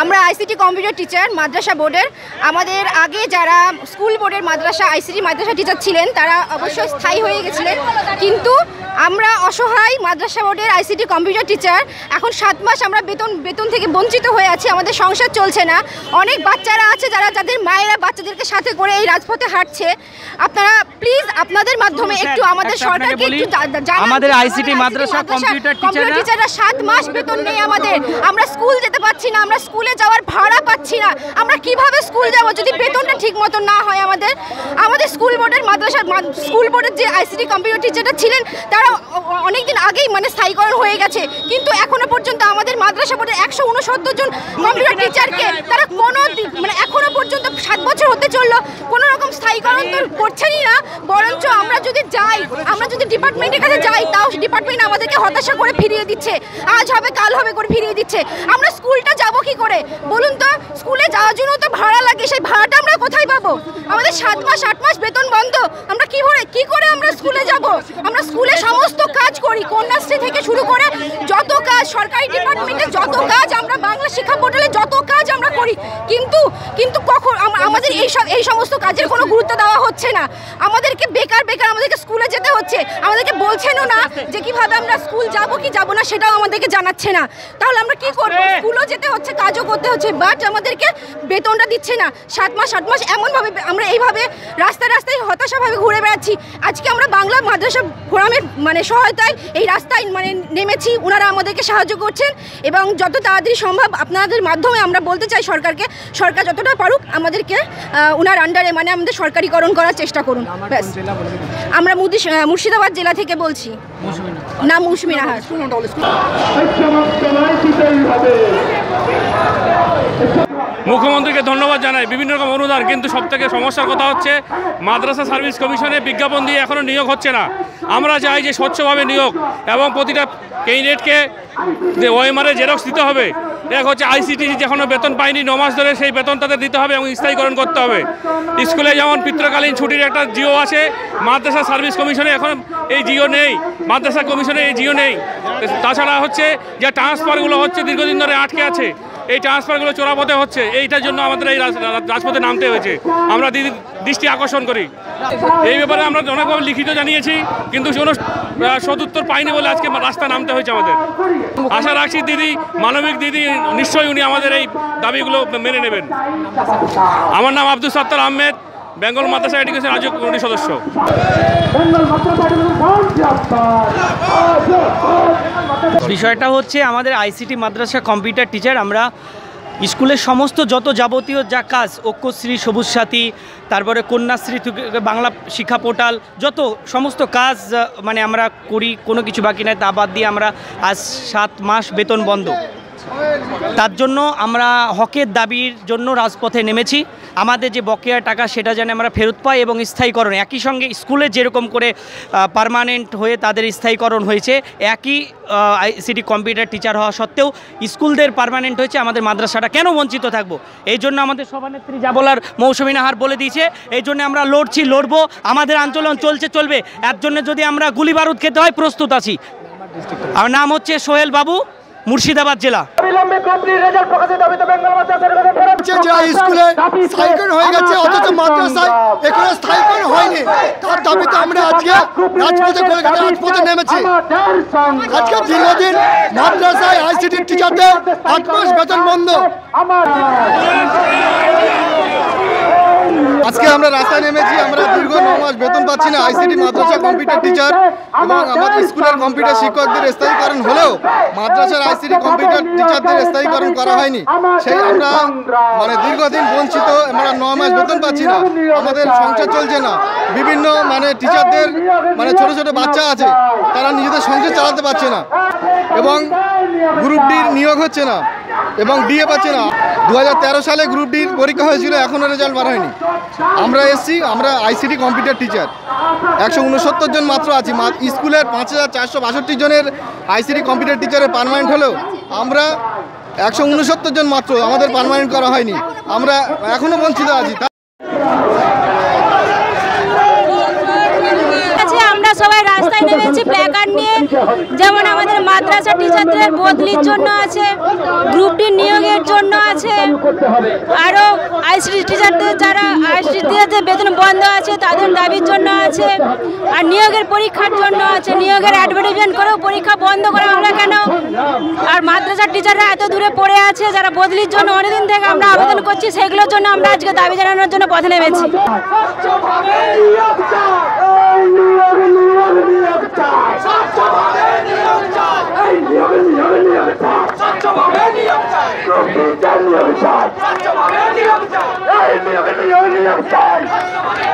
আমরা ICT computer teacher মাদ্রাসা বোর্ডের। আমাদের আগে যারা স্কুল বোর্ডের মাদ্রাসা আইসিটি মাদ্রাসা টিচার ছিলেন তারা অবশ্যই স্থায়ী হয়ে গেছিলেন, কিন্তু আমরা অসহায় মাদ্রাসা বোর্ডের আইসিটি কম্পিউটার টিচার এখন 7 মাস আমরা বেতন থেকে বঞ্চিত হয়ে আছি। আমাদের সংসার চলছে না। অনেক বাচ্চারা আছে যাদের মায়েরা বাচ্চাদেরকে সাথে করে এই রাজপথে হাঁটছে। আপনারা প্লিজ আপনাদের মাধ্যমে একটু আমাদের সরকারকে একটু জানান। আমাদের আইসিটি মাদ্রাসা কম্পিউটার টিচাররা 7 মাস বেতন নেই আমাদের। আমরা স্কুল যেতে পারছি না, আমরা স্কুলে যাওয়ার ভাড়া পাচ্ছি না। আমরা কিভাবে স্কুল যাব যদি বেতনটা ঠিক মতো না হয়? আমাদের স্কুল বোর্ডের স্কুল বোর্ডের যে আইসিটি কম্পিউটার টিচাররা ছিলেন তারা অনেকদিন আগেই স্থায়ীকরণ হয়ে গেছে, কিন্তু এখনো পর্যন্ত আমাদের মাদ্রাসা বোর্ডের 169 জন কম্পিউটার টিচারকে তারা এখনো পর্যন্ত 7 বছর হতে চললো কোনো রকম স্থায়ীকরণ তো করছেনই না। বরঞ্চ আমরা যদি ডিপার্টমেন্টের কাছে যাই তাও ডিপার্টমেন্ট আমাদেরকে হতাশা করে ফিরিয়ে দিচ্ছে। আজ হবে কাল হবে করে ফিরিয়ে দিচ্ছে। আমরা স্কুলটা যাবো কি করে বলুন তো? স্কুলে যাওয়ার জন্য তো ভাড়া লাগে, সেই ভাড়াটা আমরা কোথায় পাবো? আমাদের 7 মাস 8 মাস বেতন বন্ধ। আমরা কি করে আমরা স্কুলে যাব? আমরা স্কুলে সমস্ত কাজ করি, কন্যাশ্রী থেকে শুরু করে যত কাজ, সরকারি ডিপার্টমেন্টে যত কাজ, আমরা বাংলা শিক্ষা পোর্টালে যত কাজ আমরা করি, কিন্তু কখন আমাদের এই সমস্ত কাজের কোনো গুরুত্ব দেওয়া হচ্ছে না। আমাদেরকে বেকার আমাদেরকে স্কুলে যেতে হচ্ছে। আমাদেরকে বলছেনও না যে কিভাবে আমরা স্কুল যাব কি যাব না, সেটাও আমাদেরকে জানাচ্ছে না। তাহলে আমরা কি করব? স্কুলও যেতে হচ্ছে, কাজও করতে হচ্ছে, বাট আমাদেরকে বেতনটা দিচ্ছে না। 7 মাস 8 মাস এমনভাবে আমরা এইভাবে রাস্তায় হতাশাভাবে ঘুরে বেড়াচ্ছি। আজকে আমরা বাংলা মাদ্রাসা ফোরামের সহায়তায় এই রাস্তায় নেমেছি। ওনারা আমাদেরকে সাহায্য করছেন এবং যত তাড়াতাড়ি সম্ভব আপনাদের মাধ্যমে আমরা বলতে চাই সরকারকে, সরকার যতটা পারুক আমাদেরকে ওনার আন্ডারে আমাদের সরকারিকরণ করার চেষ্টা করুন। ব্যাস। আমরা মুর্শিদাবাদ জেলা থেকে বলছি। না, মৌসুমী নাহার। মুখ্যমন্ত্রীকে ধন্যবাদ জানাই, বিভিন্ন রকম অনুদান, কিন্তু সবথেকে সমস্যার কথা হচ্ছে মাদ্রাসা সার্ভিস কমিশনে বিজ্ঞাপন দিয়ে এখনও নিয়োগ হচ্ছে না। আমরা চাই যে স্বচ্ছভাবে নিয়োগ এবং প্রতিটা ক্যান্ডিডেটকে যে ওএমআর জেরক্স দিতে হবে। এক হচ্ছে আইসিটি এখনও বেতন পায়নি 9 মাস ধরে, সেই বেতন তাদের দিতে হবে এবং স্থায়ীকরণ করতে হবে। স্কুলে যেমন পিতৃকালীন ছুটির একটা জিও আছে, মাদ্রাসা সার্ভিস কমিশনে এখন এই জিও নেই, মাদ্রাসা কমিশনে এই জিও নেই। তাছাড়া হচ্ছে যে ট্রান্সফারগুলো হচ্ছে দীর্ঘদিন ধরে আটকে আছে, এই ট্রান্সফারগুলো চোরাপথে হচ্ছে। এইটার জন্য আমাদের এই রাজপথে নামতে হয়েছে। আমরা দৃষ্টি আকর্ষণ করি এই ব্যাপারে। আমরা অনেকভাবে লিখিত জানিয়েছি, কিন্তু কোনো সদুত্তর পাইনি বলে আজকে রাস্তা নামতে হয়েছে আমাদের। আশা রাখছি দিদি, মানবিক দিদি, নিশ্চয়ই উনি আমাদের এই দাবিগুলো মেনে নেবেন। আমার নাম আব্দুল সাত্তার আহমেদ, বেঙ্গল মাদ্রাসা এডুকেশন রাজ্য কমিটির সদস্য। বিষয়টা হচ্ছে আমাদের আইসিটি মাদ্রাসা কম্পিউটার টিচার, আমরা স্কুলের সমস্ত যত যাবতীয় যা কাজ, ঐক্যশ্রী, সবুজ সাথী, তারপরে কন্যাশ্রী থেকে বাংলা শিক্ষা পোর্টাল, যত সমস্ত কাজ আমরা করি, কোনো কিছু বাকি নাই। তা বাদ দিয়ে আমরা আজ 7 মাস বেতন বন্ধ। তার জন্য আমরা হকের দাবির জন্য রাজপথে নেমেছি। আমাদের যে বকেয়া টাকা সেটা যেন আমরা ফেরত পাই এবং স্থায়ীকরণ, একই সঙ্গে স্কুলে যেরকম করে পার্মানেন্ট হয়ে তাদের স্থায়ীকরণ হয়েছে, একই আইসিটি কম্পিউটার টিচার হওয়া সত্ত্বেও স্কুলদের পার্মানেন্ট হয়েছে, আমাদের মাদ্রাসাটা কেন বঞ্চিত থাকবো? এই জন্য আমাদের সভানেত্রী যা বলার মৌসুমী নাহার বলে দিয়েছে। এই জন্য আমরা লড়বো, আমাদের আন্দোলন চলবে। এর জন্য যদি আমরা গুলি বারুদ খেতে হয় প্রস্তুত আছি। আমার নাম হচ্ছে সোহেল বাবু, মুর্শিদাবাদ জেলা। স্কুলে স্থায়ীকরণ হয়ে গেছে অথচ মাদ্রাসায় এখনো স্থায়ীকরণ হয়নি, তার দাবিতে আমরা আজকে রাজপথে নেমেছি। আজকে দীর্ঘদিন মাদ্রাসায় আইসিটি টিচারদের 8 মাস বেতন বন্ধ। আজকে আমরা রাস্তায় নেমেছি। আমরা দীর্ঘ 9 মাস বেতন পাচ্ছি না আইসিটি মাদ্রাসা কম্পিউটার টিচার এবং আমাদের স্কুলের কম্পিউটার শিক্ষকদের স্থায়ীকরণ হলেও মাদ্রাসার আইসিটি কম্পিউটার টিচারদের স্থায়ীকরণ করা হয়নি। সেই আমরা দীর্ঘদিন বঞ্চিত। আমরা 9 মাস বেতন পাচ্ছি না, আমাদের সংসার চলছে না। বিভিন্ন টিচারদের ছোট ছোট বাচ্চা আছে, তারা নিজেদের সংসার চালাতে পারছে না এবং গ্রুপ ডির নিয়োগ হচ্ছে না এবং ডিএ পাচ্ছে না। 2013 সালে গ্রুপ ডির পরীক্ষা হয়েছিল, এখনও রেজাল্ট বার হয়নি। আমরা এসছি, আমরা আইসিটি কম্পিউটার টিচার 169 জন মাত্র আছি। স্কুলের 5462 জনের আইসিটি কম্পিউটার টিচারের পার্মানেন্ট হলেও আমরা 169 জন মাত্র, আমাদের পার্মানেন্ট করা হয়নি। আমরা এখনও বঞ্চিত আছি। আমরা সবাই রাস্তায় নেমেছি প্ল্যাকার্ড নিয়ে, যেমন আমাদের মাদ্রাসা টিচারদের বদলির জন্য আছে, গ্রুপ ডি নিয়োগের জন্য আছে, আরও আইসিটি টিচারদের যারা আইসিটি টিচারদের বেতন বন্ধ আছে তাদের দাবির জন্য আছে, আর নিয়োগের পরীক্ষার জন্য আছে। নিয়োগের অ্যাডভার্টাইজমেন্ট করেও পরীক্ষা বন্ধ করা হলো কেন? আর মাদ্রাসার টিচাররা এত দূরে পড়ে আছে, যারা বদলির জন্য অনেকদিন থেকে আমরা আবেদন করছি, সেগুলোর জন্য আমরা আজকে দাবি জানানোর জন্য পথে নেমেছি। Hey,